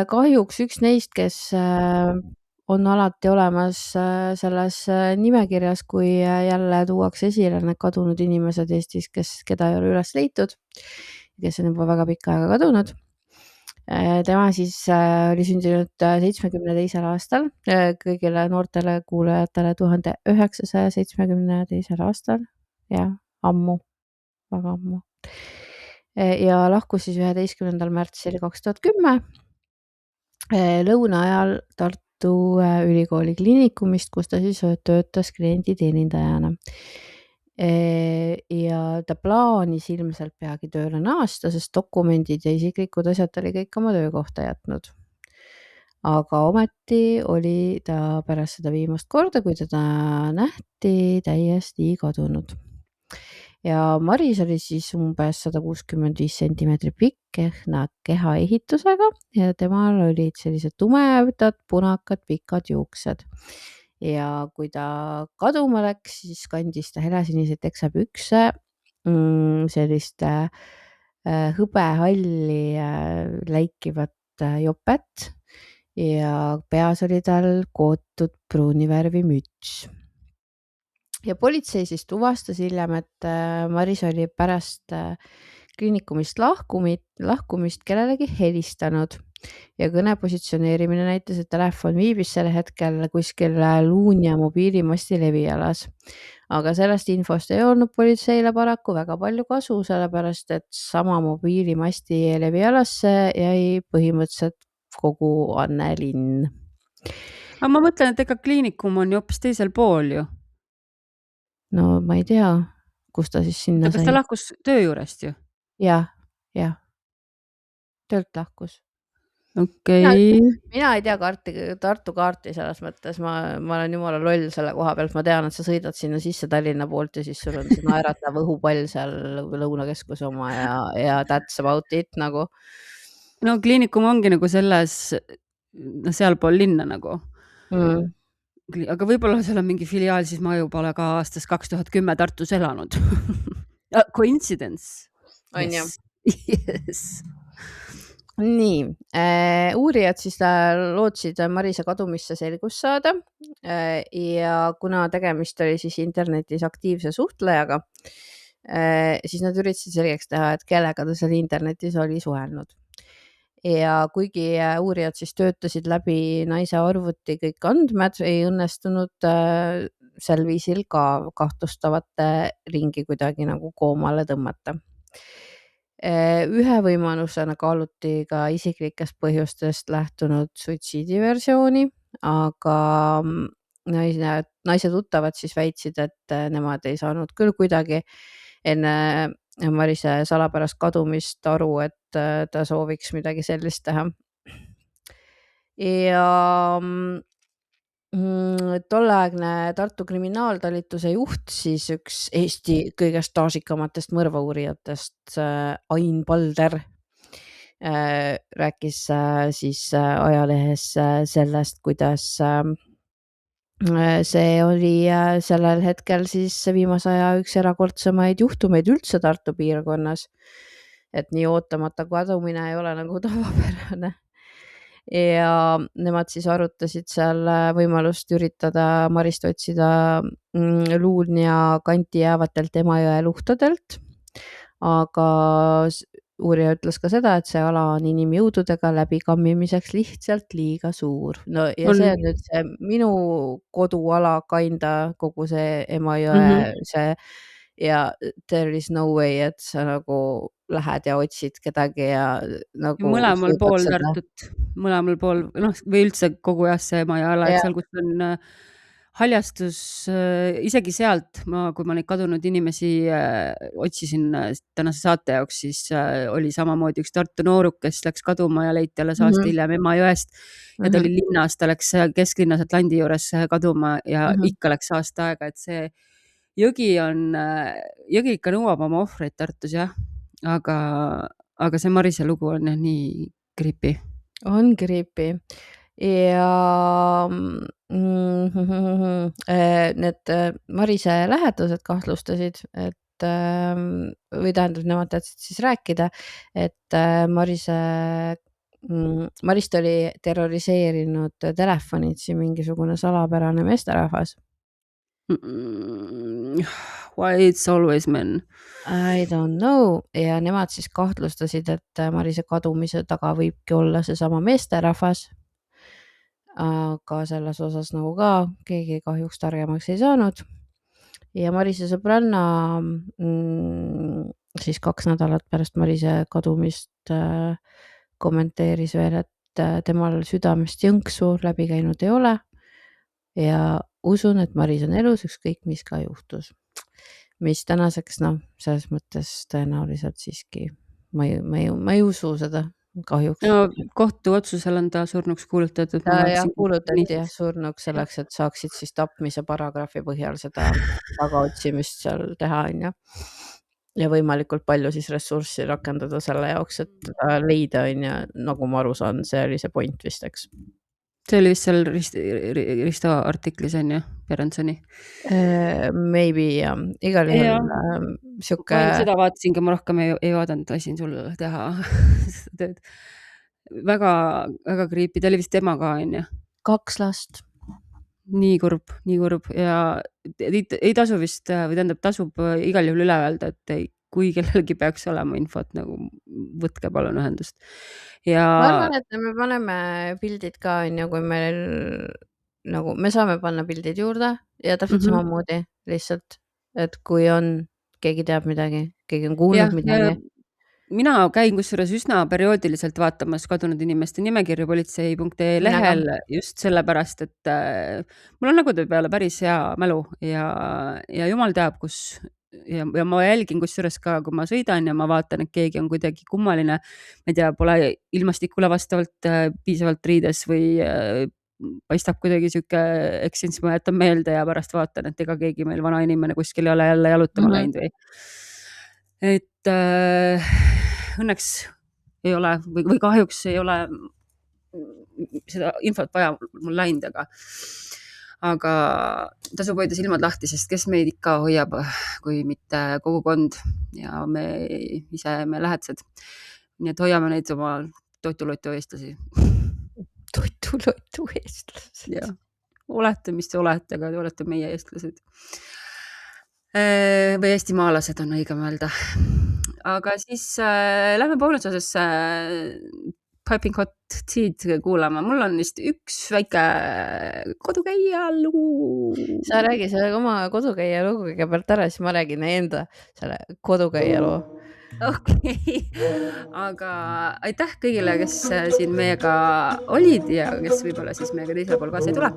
kahjuks üks neist, kes on alati olemas selles nimekirjas, kui jälle tuuakse esile need kadunud inimesed Eestis, keda ei ole üles leitud, kes on juba väga pikka aega kadunud. Tema siis oli sündinud 72. aastal, kõigile noortele kuulajatele 1972. aastal, jah, ammu, väga ammu. Ja lahkus siis 11. märtsil 2010 lõuna ajal Tartu Ülikooli kliinikumist, kus ta siis töötas klienditeenindajana. Ja ta plaanis ilmselt peagi tööle naasta, sest dokumendid ja isiklikud asjad oli kõik oma töökohta jätnud. Aga ometi oli ta pärast seda viimast korda, kui teda nähti, täiesti kadunud. Ja Maris oli siis umbes 165 sentimeetrit pikk ehk kehaehitusega ja temal olid sellised tumedad, punakad, pikad juuksed. Ja kui ta kaduma läks, siis kandis ta helesiniseid teksapükse, sellist hõbehalli läikivat jopet ja peas oli tal kootud pruuni värvi müts. Ja politsei siis tuvastas hiljem, et Maris oli pärast kliinikumist lahkumist kellelegi helistanud ja kõne positsioneerimine näitas, et telefon viibis sel hetkel kuskil Luunja mobiilimasti levialas. Aga sellest infost ei olnud politseile paraku väga palju kasu, sellepärast et sama mobiilimasti levialasse jäi põhimõtteliselt kogu Anne linn. Aga ma mõtlen, et ega kliinikum on ju hoopis teisel pool ju. No ma ei tea, kus ta siis sinna Kas ta lahkus töö juurest ju? Jah, töölt lahkus. Okei. Mina ei tea Tartu kaarti selles mõttes, ma olen jumala loll selle koha pealt, ma tean, et sa sõidad sinna sisse Tallinna poolt ja siis sul on see naeratav õhupall seal Lõunakeskuse oma ja that's about it nagu. No kliinikum ongi nagu selles, sealpool linna nagu. Aga võib-olla seal on mingi filiaal, siis ma juba olen ka aastast 2010 Tartus elanud. Coincidence. On ju? Yes. Nii, uurijad siis lootsid Marise kadumisse selgust saada ja kuna tegemist oli siis internetis aktiivse suhtlejaga, siis nad üritasid selgeks teha, et kellega ta seal internetis oli suhelnud. Ja kuigi uurijad siis töötasid läbi naise arvuti kõik andmed, ei õnnestunud sel viisil ka kahtlustavate ringi kuidagi nagu koomale tõmmata. Ühe võimalusena kaaluti ka isiklikest põhjustest lähtunud suitsiidiversiooni, aga naise tuttavad siis väitsid, et nemad ei saanud küll kuidagi enne Marise salapärast kadumist aru, et ta sooviks midagi sellist teha. Ja tolleaegne Tartu kriminaaltalituse juht, siis üks Eesti kõige staažikamatest mõrvauurijatest, Ain Palder, rääkis siis ajalehes sellest, kuidas see oli sellel hetkel siis viimase aja üks erakordsemaid juhtumeid üldse Tartu piirkonnas. Et nii ootamata kadumine ei ole nagu tavapärane. Ja nemad siis arutasid seal võimalust üritada Marist otsida Luunja kanti jäävatelt Emajõe luhtadelt. Aga uurija ütles ka seda, et see ala on inimjõududega läbikammimiseks lihtsalt liiga suur. No ja see on nüüd see minu koduala kinda kogu see Emajõe see ja there is no way, et sa nagu lähed ja otsid kedagi ja nagu mõlemal pool Tartut, mõlemal pool, või üldse kogu jah see Emajõe ala, et seal, kus on haljastus, isegi sealt kui ma neid kadunud inimesi otsisin tänase saate jaoks, siis oli samamoodi üks Tartu nooruk, kes läks kaduma ja leiti alles aasta hiljem Emajõest ja ta oli linnas, ta läks kesklinnas Atlandi juures kaduma ja ikka läks aasta aega, et see jõgi ikka nõuab oma ohvreid Tartus jah, aga see Marise lugu on jah nii creepy. On creepy. ja need Marise lähedased kahtlustasid, et või tähendab, nemad tahtsid siis rääkida, et Marist oli terroriseerinud telefonitsi mingisugune salapärane meesterahvas. Why it's always men? I don't know ja nemad siis kahtlustasid, et Marise kadumise taga võibki olla seesama meesterahvas. Aga selles osas nagu ka keegi kahjuks targemaks ei saanud. Ja Marise sõbranna siis 2 nädalat pärast Marise kadumist kommenteeris veel, et temal südamest jõnksu läbi käinud ei ole. Ja usun, et Maris on elus, ükskõik mis ka juhtus. Mis tänaseks, selles mõttes tõenäoliselt siiski ma ei usu seda kahjuks. No kohtu otsusel on ta surnuks kuulutatud. Ja kuulutati jah surnuks selleks, et saaksid siis tapmise paragrahvi põhjal seda tagaotsimist seal teha, on ju. Ja võimalikult palju siis ressurssi rakendada selle jaoks, et teda leida, on ju, nagu ma aru saan, see oli see point vist, eks. See oli vist seal Risto artiklis, on ju, Berensoni. Maybe jah, igal juhul siuke. Seda vaatasingi, ma rohkem ei vaadanud, lasin sul teha seda tööd. Väga creepy, ta oli vist ema ka, on ju. 2 last. Nii kurb ja ei tasu vist, või tähendab, tasub igal juhul üle öelda, et kui kellelgi peaks olema infot, nagu võtke palun ühendust. Ja ma arvan, et me paneme pildid ka, on ju, kui meil nagu, me saame panna pildid juurde ja täpselt samamoodi lihtsalt, et kui on, keegi teab midagi, keegi on kuulnud midagi. Mina käin kusjuures üsna perioodiliselt vaatamas kadunud inimeste nimekirju politsei.ee lehel just sellepärast, et mul on nägude peale päris hea mälu ja jumal teab, kus ja ma jälgin kusjuures ka, kui ma sõidan ja ma vaatan, et keegi on kuidagi kummaline, ma ei tea, pole ilmastikule vastavalt piisavalt riides või paistab kuidagi siuke eksin, siis ma jätan meelde ja pärast vaatan, et ega keegi meil vana inimene kuskil ei ole jälle jalutama läinud või. Et õnneks ei ole või kahjuks ei ole seda infot vaja mul läinud, aga tasub hoida silmad lahti, sest kes meid ikka hoiab, kui mitte kogukond ja me lähedased. Nii et hoiame neid oma toituloitu eestlasi. Toituloitu eestlased. Ja. Olete, mis te olete, aga te olete meie eestlased. Või eestimaalased on õigem öelda. Aga siis lähme boonusosesse Piping Hot Tea'd kuulama. Mul on vist üks väike kodukäija lugu. Sa räägi selle oma kodukäija lugu kõigepealt ära, siis ma räägin enda selle kodukäija loo. Okei. Aga aitäh kõigile, kes siin meiega olid ja kes võib-olla siis meiega teisel pool kaasa ei tule.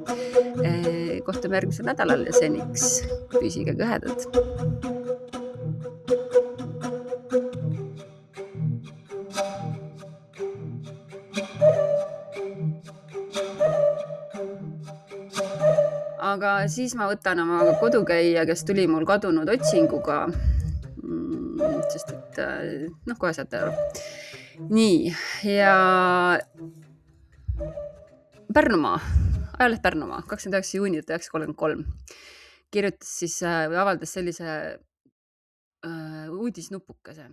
Kohtume järgmisel nädalal ja seniks püsige kõhedad. Aga siis ma võtan oma kodukäija, kes tuli mul kadunud otsinguga. Sest et kohe saate aru. Nii, ja Pärnumaa, ajaleht Pärnumaa, 29. juuni 1933 kirjutas siis või avaldas sellise uudisnupukese.